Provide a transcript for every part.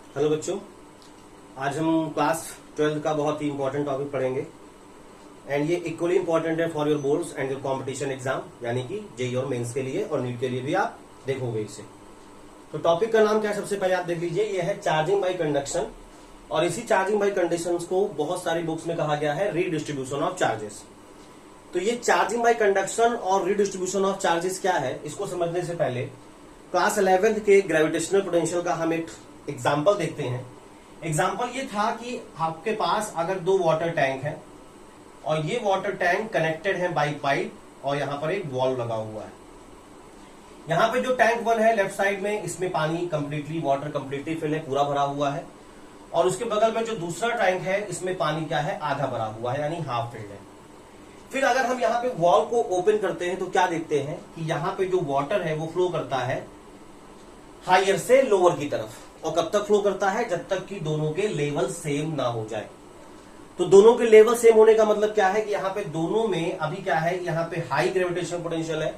Hello बच्चों, आज हम क्लास 12 का बहुत ही इंपॉर्टेंट टॉपिक पढ़ेंगे एंड ये इक्वली इंपॉर्टेंट है for your boards and your competition exam, यानी कि जेईई और मेंस के लिए और नीट के लिए भी आप देखोगे इसे। तो टॉपिक का नाम क्या है, सबसे पहले आप देख लीजिए, ये है चार्जिंग बाय कंडक्शन। और इसी चार्जिंग बाय कंडीशंस को बहुत सारी बुक्स में कहा गया है रीडिस्ट्रीब्यूशन ऑफ चार्जेस। तो ये चार्जिंग बाय कंडक्शन और रीडिस्ट्रीब्यूशन ऑफ चार्जेस क्या है, इसको समझने से पहले क्लास 11th के ग्रेविटेशनल पोटेंशियल का हम एक एग्जाम्पल देखते हैं। एग्जाम्पल ये था कि आपके पास अगर दो वाटर टैंक है और ये वाटर टैंक कनेक्टेड है बाई पाइप और यहां पर एक वॉल्व लगा हुआ है। यहां पे जो टैंक 1 है लेफ्ट साइड में, इसमें पानी कंप्लीटली वाटर कंप्लीटली फिल है, पूरा भरा हुआ है। और उसके बगल में जो दूसरा टैंक है इसमें पानी क्या है, आधा भरा हुआ है, यानी हाफ फिल्ड है। फिर अगर हम यहाँ पे वॉल्व को ओपन करते हैं तो क्या देखते हैं कि यहाँ पे जो वाटर है वो फ्लो करता है हायर से लोअर की तरफ। और कब तक फ्लो करता है, जब तक कि दोनों के लेवल सेम ना हो जाए। तो दोनों के लेवल सेम होने का मतलब क्या है कि यहाँ पे दोनों में अभी क्या है, यहाँ पे हाई ग्रेविटेशनल पोटेंशियल है,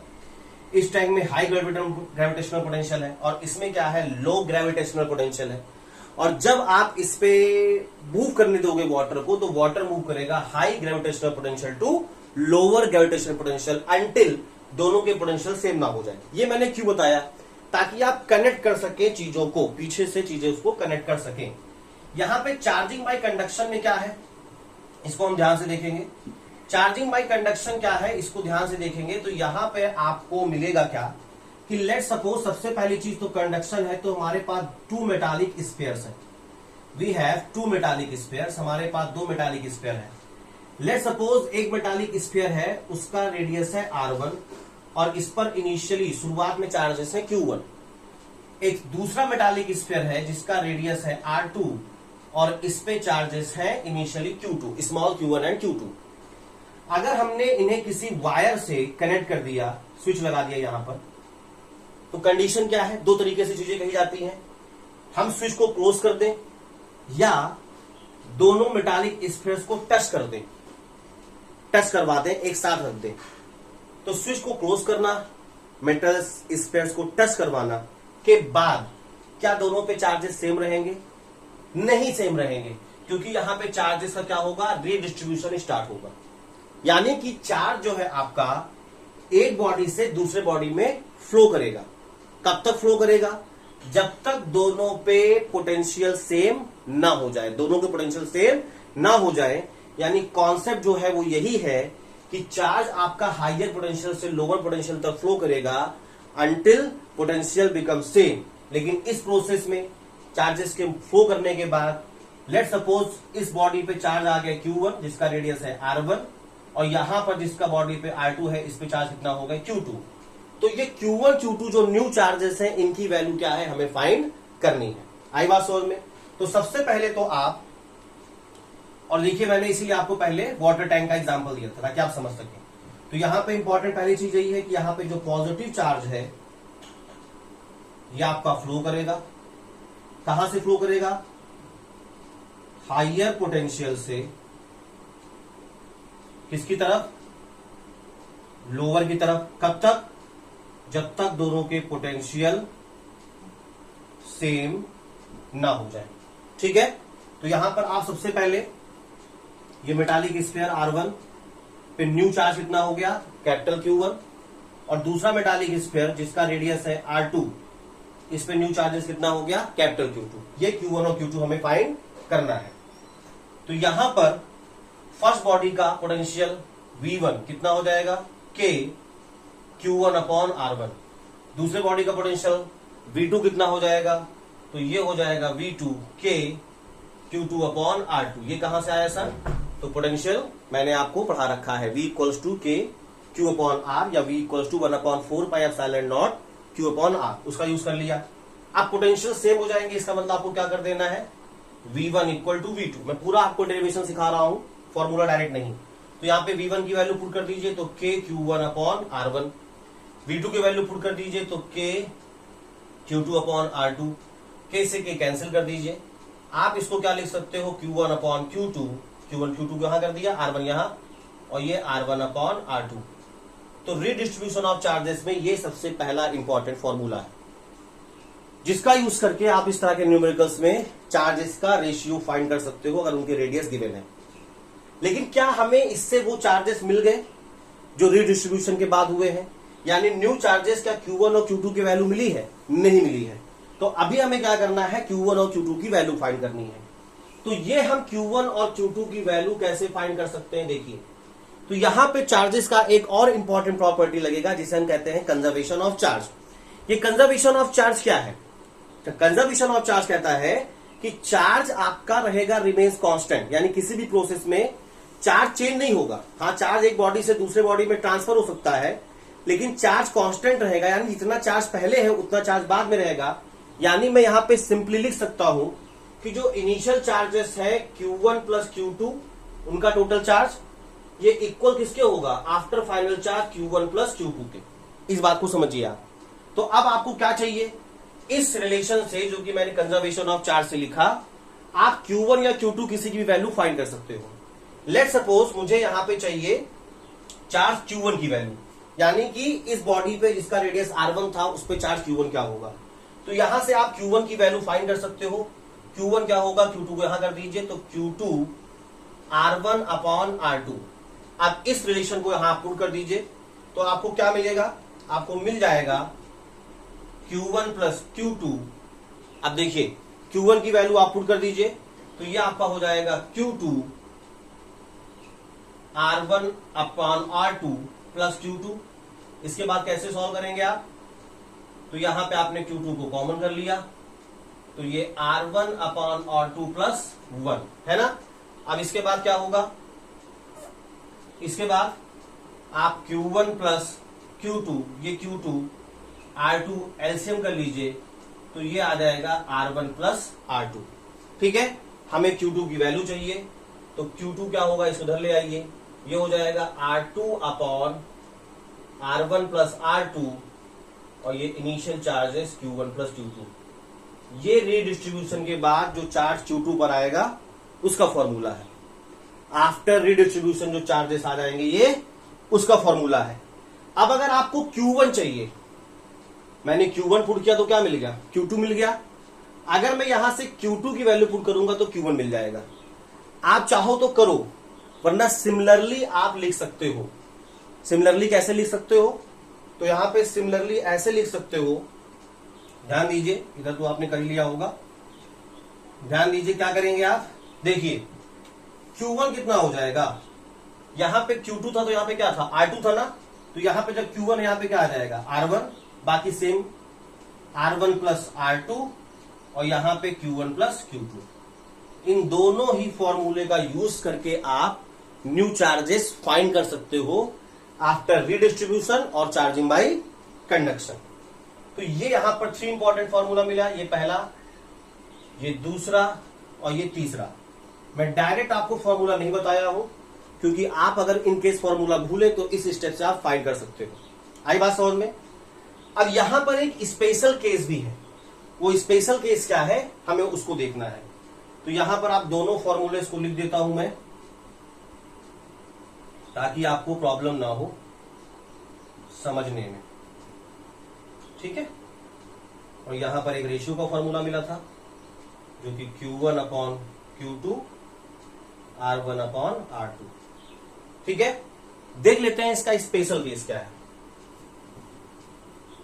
इस टैंक में हाई ग्रेविटेशनल पोटेंशियल है और इसमें क्या है, लो ग्रेविटेशनल पोटेंशियल है। और जब आप इस पे मूव करने दोगे वाटर को, तो वाटर मूव करेगा high gravitational potential to lower gravitational potential until दोनों के पोटेंशियल सेम ना हो जाए। ये मैंने क्यों बताया, ताकि आप कनेक्ट कर सके चीजों को, पीछे से चीजें उसको कनेक्ट कर सके। यहां पे चार्जिंग बाय कंडक्शन में क्या है, इसको हम ध्यान से देखेंगे। चार्जिंग बाय कंडक्शन क्या है, इसको ध्यान से देखेंगे तो यहां पे आपको मिलेगा क्या कि लेट सपोज, सबसे पहली चीज तो कंडक्शन है, तो हमारे पास 2 मेटालिक स्पेयर्स है। वी हैव 2 मेटालिक स्पेयर्स, हमारे पास 2 मेटालिक स्पेयर है। लेट सपोज एक मेटालिक स्फीयर है, उसका रेडियस है R1 और इस पर इनिशियली शुरुआत में चार्जेस है Q1। एक दूसरा मेटालिक स्फीयर है जिसका रेडियस है R2 और इस पे चार्जेस है initially Q2, small Q1 and Q2। अगर हमने इन्हें किसी वायर से कनेक्ट कर दिया, स्विच लगा दिया यहां पर, तो कंडीशन क्या है, दो तरीके से चीजें कही जाती हैं। हम स्विच को क्लोज कर दें या दोनों मेटालिक स्फीयर्स को टच कर दें, टच करवा दें, एक साथ रख दें। तो स्विच को क्लोज करना, मेटल स्पेयर्स को टच करवाना के बाद क्या दोनों पे चार्जेस सेम रहेंगे? नहीं सेम रहेंगे, क्योंकि यहां पे चार्जेस का क्या होगा, रीडिस्ट्रीब्यूशन स्टार्ट होगा। यानी कि चार्ज जो है आपका एक बॉडी से दूसरे बॉडी में फ्लो करेगा। कब तक फ्लो करेगा, जब तक दोनों पे पोटेंशियल सेम ना हो जाए, दोनों के पोटेंशियल सेम ना हो जाए। यानी कॉन्सेप्ट जो है वो यही है कि चार्ज आपका हायर पोटेंशियल से लोअर पोटेंशियल तक फ्लो करेगा अंटिल पोटेंशियल बिकम सेम। लेकिन इस प्रोसेस में चार्जेस के फ्लो करने के बाद, लेट सपोज इस बॉडी पे चार्ज आ गया Q1 जिसका रेडियस है R1 और यहां पर जिसका बॉडी पे R2 है, इस पे चार्ज कितना होगा, Q2। तो ये Q1 Q2 जो न्यू चार्जेस हैं, इनकी वैल्यू क्या है, हमें फाइंड करनी है। आई बात समझ में? तो सबसे पहले तो आप, और देखिए मैंने इसीलिए आपको पहले वाटर टैंक का एग्जांपल दिया था ताकि आप समझ सकें। तो यहां पे इंपॉर्टेंट पहली चीज यही है कि यहां पे जो पॉजिटिव चार्ज है ये आपका फ्लो करेगा। कहां से फ्लो करेगा, हायर पोटेंशियल से किसकी तरफ, लोअर की तरफ। कब तक, जब तक दोनों के पोटेंशियल सेम ना हो जाए। ठीक है, तो यहां पर आप सबसे पहले ये मेटालिक स्फीयर R1 पे न्यू चार्ज कितना हो गया, कैपिटल Q1, और दूसरा मेटालिक स्फीयर जिसका रेडियस है R2, इस पे न्यू चार्जेस कितना हो गया, कैपिटल Q2। ये Q1 और Q2 हमें फाइंड करना है। तो यहां पर फर्स्ट बॉडी का पोटेंशियल V1 कितना हो जाएगा, K Q1 अपॉन R1। दूसरे बॉडी का पोटेंशियल V2 कितना हो जाएगा, तो ये हो जाएगा V2 K Q2 upon R2। ये कहां से आया सर, तो पोटेंशियल मैंने आपको पढ़ा रखा है, V equals to K Q upon R या V equals to 1/4πε0 Q upon R, उसका यूज कर लिया। अब पोटेंशियल सेम हो जाएंगे, इसका मतलब आपको क्या कर देना है, V1 इक्वल टू V2। मैं पूरा आपको डेरिवेशन सिखा रहा हूं, फॉर्मूला डायरेक्ट नहीं। तो यहाँ पे V1 की वैल्यू पुट कर दीजिए तो K Q1 upon R1, V2 की वैल्यू पुट कर दीजिए तो K Q2 upon R2। K से K कैंसिल कर दीजिए। आप इसको क्या लिख सकते हो, Q1 upon Q2, Q1 Q2 यहां कर दिया, R1 यहां, और ये R1 अपॉन R2। तो रीडिस्ट्रीब्यूशन ऑफ चार्जेस में ये सबसे पहला इंपॉर्टेंट फॉर्मूला है। जिसका यूज करके आप इस तरह के न्यूमेरिकल्स में चार्जेस का रेशियो फाइंड कर सकते हो अगर उनके रेडियस गिवन है। लेकिन क्या हमें इससे वो चार्जेस मिल गए जो रीडिस्ट्रीब्यूशन के बाद हुए हैं? यानी न्यू चार्जेस क्या Q1 और Q2 की वैल्यू मिली है? नहीं मिली है। तो अभी हमें क्या करना है, Q1 और Q2 की वैल्यू फाइंड करनी है। तो ये हम Q1 और Q2 की वैल्यू कैसे फाइंड कर सकते हैं, देखिए। तो यहां पे चार्जेस का एक और इंपॉर्टेंट प्रॉपर्टी लगेगा जिसे हम कहते हैं कंजर्वेशन ऑफ चार्ज। ये कंजर्वेशन ऑफ चार्ज क्या है? तो कंजर्वेशन ऑफ चार्ज कहता है कि चार्ज आपका रहेगा रिमेन्स कांस्टेंट, यानी किसी भी प्रोसेस में चार्ज चेंज नहीं होगा। हाँ, चार्ज एक बॉडी से दूसरे बॉडी में ट्रांसफर हो सकता है, लेकिन चार्ज कांस्टेंट रहेगा, यानी जितना चार्ज पहले है उतना चार्ज बाद में रहेगा। यानी मैं यहां पे सिंपली लिख सकता हूं कि जो इनिशियल चार्जेस है Q1 प्लस Q2 उनका टोटल चार्ज ये इक्वल किसके होगा, after final charge Q1 plus Q2 के। इस बात को समझिए आप। तो अब आपको क्या चाहिए, इस रिलेशन से जो कि मैंने कंजर्वेशन ऑफ चार्ज से लिखा, आप Q1 या Q2 किसी की भी वैल्यू फाइंड कर सकते हो। लेट सपोज मुझे यहां पे चाहिए चार्ज Q1 की वैल्यू, यानी कि इस बॉडी पे जिसका रेडियस R1 था उस पे चार्ज Q1 क्या होगा। तो यहां से आप Q1 की वैल्यू फाइंड कर सकते हो। Q1 क्या होगा, Q2 को यहां कर दीजिए, तो Q2 R1 अपॉन R2। आप इस रिलेशन को यहां पुट कर दीजिए, तो आपको क्या मिलेगा, आपको मिल जाएगा Q1 प्लस Q2। अब देखिए Q1 की वैल्यू आप पुट कर दीजिए, तो ये आपका हो जाएगा Q2 R1 upon R2 plus Q2। इसके बाद कैसे सॉल्व करेंगे आप, तो यहां पे आपने Q2 को कॉमन कर लिया, तो ये R1 अपॉन R2 प्लस 1 है ना। अब इसके बाद क्या होगा, इसके बाद आप Q1 प्लस Q2, ये Q2 R2 एलसीएम कर लीजिए, तो ये आ जाएगा R1 प्लस R2। ठीक है, हमें Q2 की वैल्यू चाहिए, तो Q2 क्या होगा, इस उधर ले आइए, ये हो जाएगा R2 upon R1 plus R2 और ये initial charges Q1 plus Q2। ये रीडिस्ट्रीब्यूशन के बाद जो चार्ज Q2 पर आएगा उसका फॉर्मूला है। आफ्टर रीडिस्ट्रीब्यूशन जो चार्जेस आ जाएंगे ये उसका फॉर्मूला है। अब अगर आपको Q1 चाहिए, मैंने Q1 पुट किया तो क्या मिल गया, Q2 मिल गया। अगर मैं यहां से Q2 की वैल्यू पुट करूंगा तो Q1 मिल जाएगा। आप चाहो तो करो, वरना सिमिलरली आप लिख सकते हो। सिमिलरली कैसे लिख सकते हो, तो यहां पे सिमिलरली ऐसे लिख सकते हो, ध्यान दीजिए, इधर तो आपने कर लिया होगा, ध्यान दीजिए क्या करेंगे आप, देखिए Q1 कितना हो जाएगा, यहां पे Q2 था तो यहां पे क्या था, R2 था ना, तो यहां पे जब Q1 यहां पे क्या आ जाएगा, R1, बाकी सेम R1 प्लस R2 और यहां पे Q1 प्लस Q2। इन दोनों ही फॉर्मूले का यूज करके आप न्यू चार्जेस फाइंड कर सकते हो आफ्टर रीडिस्ट्रीब्यूशन और चार्जिंग बाय कंडक्शन। तो ये यहां पर 3 इंपॉर्टेंट फॉर्मूला मिला, ये पहला, ये दूसरा और ये तीसरा। मैं डायरेक्ट आपको फॉर्मूला नहीं बताया हूं, क्योंकि आप अगर इन केस फॉर्मूला भूले तो इस स्टेप से आप फाइंड कर सकते हो। आई बात समझ में। अब यहां पर एक स्पेशल केस भी है, वो स्पेशल केस क्या है हमें उसको देखना है। तो यहां पर आप दोनों फॉर्मूले को लिख देता हूं मैं, ताकि आपको प्रॉब्लम ना हो समझने में, ठीक है। और यहां पर एक रेशियो का फॉर्मूला मिला था जो कि Q1 upon Q2 R1 upon R2, ठीक है। देख लेते हैं इसका स्पेशल केस क्या है।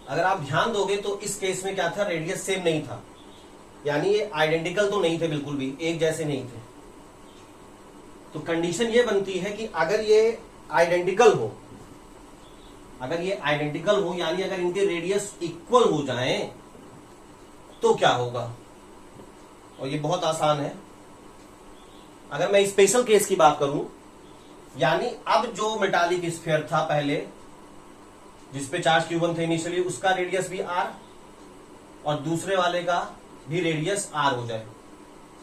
अगर आप ध्यान दोगे तो इस केस में क्या था, रेडियस सेम नहीं था, यानी ये आइडेंटिकल तो नहीं थे, बिल्कुल भी एक जैसे नहीं थे। तो कंडीशन ये बनती है कि अगर ये आइडेंटिकल हो, अगर ये आइडेंटिकल हो यानी अगर इनके रेडियस इक्वल हो जाएं तो क्या होगा, और ये बहुत आसान है। अगर मैं स्पेशल केस की बात करूं, यानी अब जो मेटालिक स्फीयर था पहले जिसपे चार्ज Q1 थे इनिशियली, उसका रेडियस भी R और दूसरे वाले का भी रेडियस R हो जाए,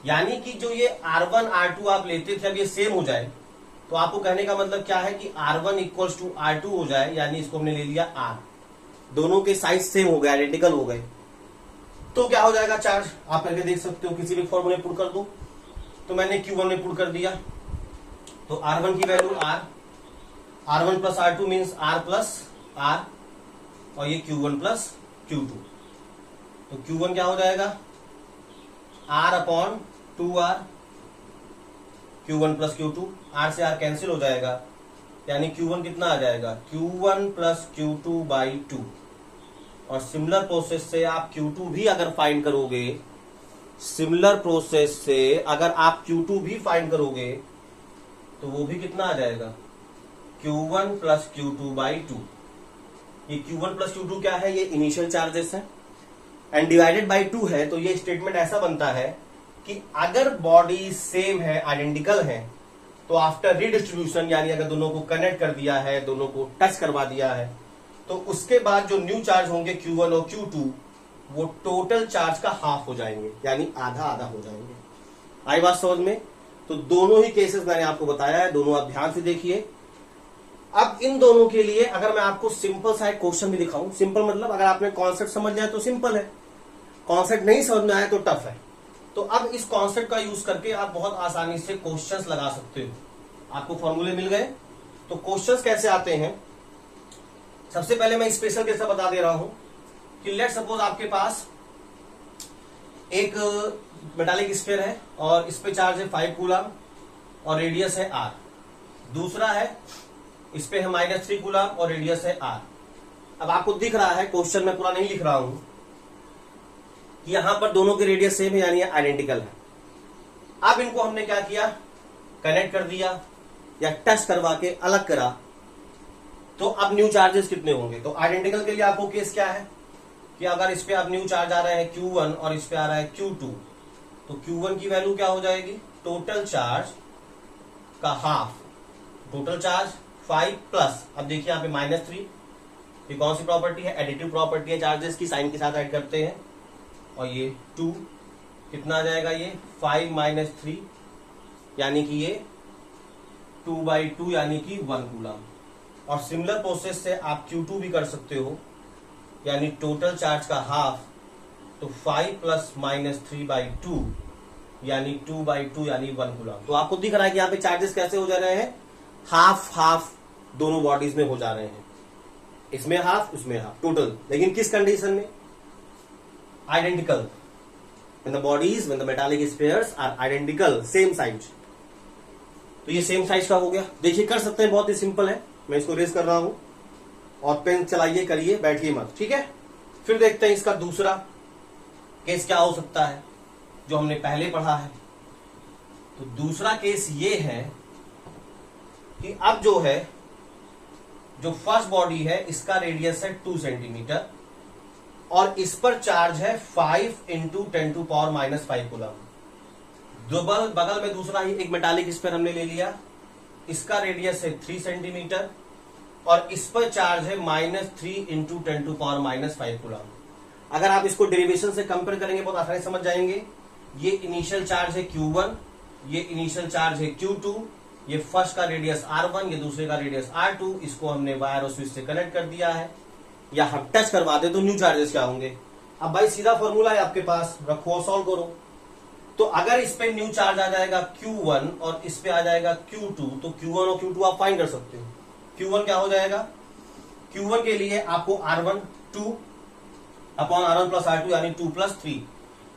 यानी कि जो ये R1 R2 आप लेते थे अब ये सेम हो जाए, तो आपको कहने का मतलब क्या है कि R1 इक्वल्स टू R2 हो जाए, यानी इसको हमने ले लिया R, दोनों के साइज सेम हो गए, आइडेंटिकल हो गए, तो क्या हो जाएगा चार्ज, आप करके देख सकते हो, किसी भी फॉर्मूले पुट कर दो। तो मैंने Q1 में पुट कर दिया, तो R1 की value R, R1 plus R2 means R plus R और ये Q1 प्लस Q2। तो Q1 क्या हो जाएगा, R upon 2R, Q1 plus Q2, R से R कैंसिल हो जाएगा, यानी Q1 कितना आ जाएगा, Q1 प्लस Q2 बाई 2। और सिमिलर प्रोसेस से आप Q2 भी अगर फाइंड करोगे, सिमिलर प्रोसेस से अगर आप Q2 भी फाइंड करोगे तो वो भी कितना आ जाएगा, Q1 प्लस Q2 बाई 2। ये Q1 प्लस Q2 क्या है, ये इनिशियल चार्जेस है एंड डिवाइडेड बाई 2 है। तो ये स्टेटमेंट ऐसा बनता है कि अगर बॉडी सेम है, आइडेंटिकल है, तो आफ्टर रीडिस्ट्रीब्यूशन, यानी अगर दोनों को कनेक्ट कर दिया है, दोनों को टच करवा दिया है, तो उसके बाद जो न्यू चार्ज होंगे Q1 और Q2 वो टोटल चार्ज का हाफ हो जाएंगे, यानी आधा आधा हो जाएंगे। आई बात समझ में? तो दोनों ही केसेस मैंने आपको बताया है, दोनों आप ध्यान से देखिए। अब इन दोनों के लिए अगर मैं आपको सिंपल सा एक क्वेश्चन भी दिखाऊं, सिंपल मतलब अगर आपने कॉन्सेप्ट समझ लिया तो सिंपल है, कॉन्सेप्ट नहीं समझ में आया तो टफ है। तो अब इस कॉन्सेप्ट का यूज करके आप बहुत आसानी से क्वेश्चंस लगा सकते हो। आपको फॉर्मूले मिल गए, तो क्वेश्चंस कैसे आते हैं, सबसे पहले मैं स्पेशल कैसे बता दे रहा हूं कि लेट सपोज आपके पास एक मेटालिक स्फीयर है और इस पे चार्ज है 5 कूलम और रेडियस है R। दूसरा है इस पे है -3 कूलम और रेडियस है R। अब आपको दिख रहा है, क्वेश्चन में पूरा नहीं लिख रहा हूं, कि यहां पर दोनों के रेडियस सेम है, यानी आइडेंटिकल है। अब इनको हमने क्या किया, कनेक्ट कर दिया या टच करवा के अलग करा, तो अब न्यू चार्जेस कितने होंगे। तो आइडेंटिकल के लिए आपको केस क्या है कि अगर इस पे अब न्यू चार्ज आ रहा है Q1 और इस पे आ रहा है Q2, तो Q1 की वैल्यू क्या हो जाएगी, टोटल चार्ज का हाफ, टोटल चार्ज 5 प्लस, अब देखिए यहाँ पे -3, ये कौन सी प्रॉपर्टी है, एडिटिव प्रॉपर्टी है चार्जेस की, साइन के साथ ऐड करते हैं, और ये 2 कितना आ जाएगा, ये 5 माइनस 3, यानी कि ये 2/2 यानी कि 1 कूलम। और सिमिलर प्रोसेस से आप Q2 भी कर सकते हो, यानी टोटल चार्ज का हाफ, तो 5 प्लस -3/2 यानी 2/2 यानी 1 कूलम। तो आपको दिख रहा है कि यहाँ पे चार्जेस कैसे हो जा रहे हैं, हाफ हाफ दोनों बॉडीज में हो जा रहे हैं, इसमें हाफ उसमें हाफ टोटल, लेकिन किस कंडीशन में, identical, when the bodies, when the metallic spheres are identical, same size। तो ये सेम साइज का हो गया। देखिए कर सकते हैं, बहुत ही सिंपल है, मैं इसको रेस कर रहा हूं और पेन चलाइए, करिए, बैठिए मत, ठीक है। फिर देखते हैं इसका दूसरा केस क्या हो सकता है जो हमने पहले पढ़ा है। तो दूसरा केस ये है कि अब जो है, जो फर्स्ट बॉडी है इसका रेडियस है 2 सेंटीमीटर और इस पर चार्ज है 5 × 10⁻⁻5 कूलम। बगल में दूसरा ही एक मेटालिक स्फीयर हमने ले लिया, इसका रेडियस है 3 सेंटीमीटर और इस पर चार्ज है -3 × 10⁻⁻5 कूलम। अगर आप इसको डेरिवेशन से कंपेयर करेंगे बहुत आसानी समझ जाएंगे। ये इनिशियल चार्ज है Q1, ये इनिशियल चार्ज है Q2, ये फर्स्ट का रेडियस R1, ये दूसरे का रेडियस R2, इसको हमने वायर और स्विच से कनेक्ट कर दिया है, या हम टच करवा दे तो न्यू चार्जेस क्या होंगे। अब भाई सीधा फॉर्मूला है आपके पास, रखो और सॉल्व करो। तो अगर इस पे न्यू चार्ज आ जाएगा Q1 और इस पे आ जाएगा Q2, तो Q1 और Q2 आप फाइंड कर सकते हो। Q1 क्या हो जाएगा, Q1 के लिए आपको R1 2 upon R1 plus R2 यानी 2 + 3।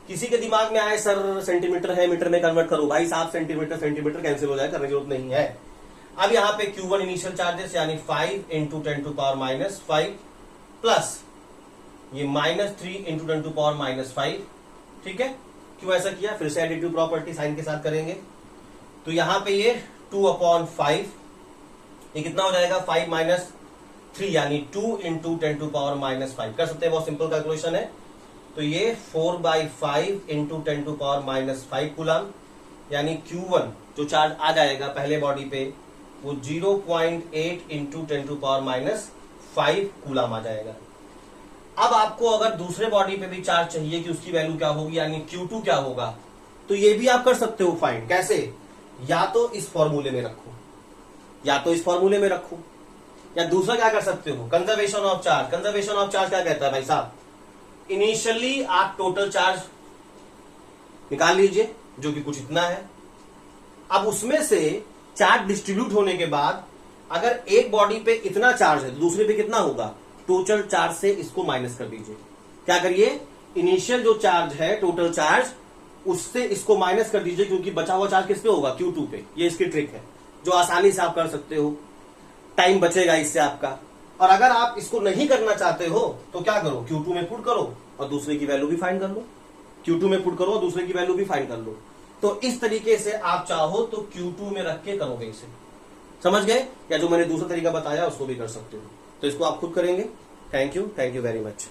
किसी के दिमाग में आए सर सेंटीमीटर है मीटर में कन्वर्ट करो, भाई साहब सेंटीमीटर सेंटीमीटर कैंसिल हो जाए, करने की जरूरत नहीं है। अब यहाँ पे Q1 इनिशियल चार्जेस यानी 5 × 10⁻⁻5 प्लस ये -3 × 10⁻⁻5, ठीक है। क्यों ऐसा किया, फिर से एडिटिव प्रॉपर्टी साइन के साथ करेंगे। तो यहां पे ये 2/5, ये कितना हो जाएगा 5 - 3 यानी 2 × 10⁻⁻5, कर सकते हैं, बहुत सिंपल कैलकुलेशन है। तो ये 4/5 × 10⁻⁻5 कूलम, यानी Q1 जो चार्ज आ जाएगा पहले बॉडी पे वो 0.8 × 10⁻⁵ कूलम आ जाएगा। अब आपको अगर दूसरे बॉडी पे भी चार्ज चाहिए कि उसकी वैल्यू क्या होगी, यानी Q2 क्या होगा, तो ये भी आप कर सकते हो फाइंड। कैसे, या तो इस फॉर्मूले में रखो, या तो इस फॉर्मूले में रखो, या दूसरा क्या कर सकते हो, conservation of charge. Conservation of charge क्या कहता है भाई साहब, इनिशियली आप टोटल चार्ज निकाल लीजिए जो कि कुछ इतना है। अब उसमें से चार्ज डिस्ट्रीब्यूट होने के बाद अगर एक बॉडी पे इतना चार्ज है तो दूसरे पे कितना होगा, टोटल चार्ज से इसको माइनस कर दीजिए। क्या करिए, इनिशियल जो चार्ज है टोटल चार्ज उससे इसको माइनस कर दीजिए, क्योंकि बचा हुआ चार्ज किस पे होगा, Q2 पे। ये इसकी ट्रिक है जो आसानी से आप कर सकते हो, टाइम बचेगा इससे आपका। और अगर आप इसको नहीं करना चाहते हो तो क्या करो, Q2 में पुट करो और दूसरे की वैल्यू भी फाइंड कर लो। Q2 में पुट करो और दूसरे की वैल्यू भी फाइंड कर लो। तो इस तरीके से आप चाहो तो Q2 में रख के करोगे इसे, समझ गए? या जो मैंने दूसरा तरीका बताया उसको भी कर सकते हो। तो इसको आप खुद करेंगे। Thank you very much.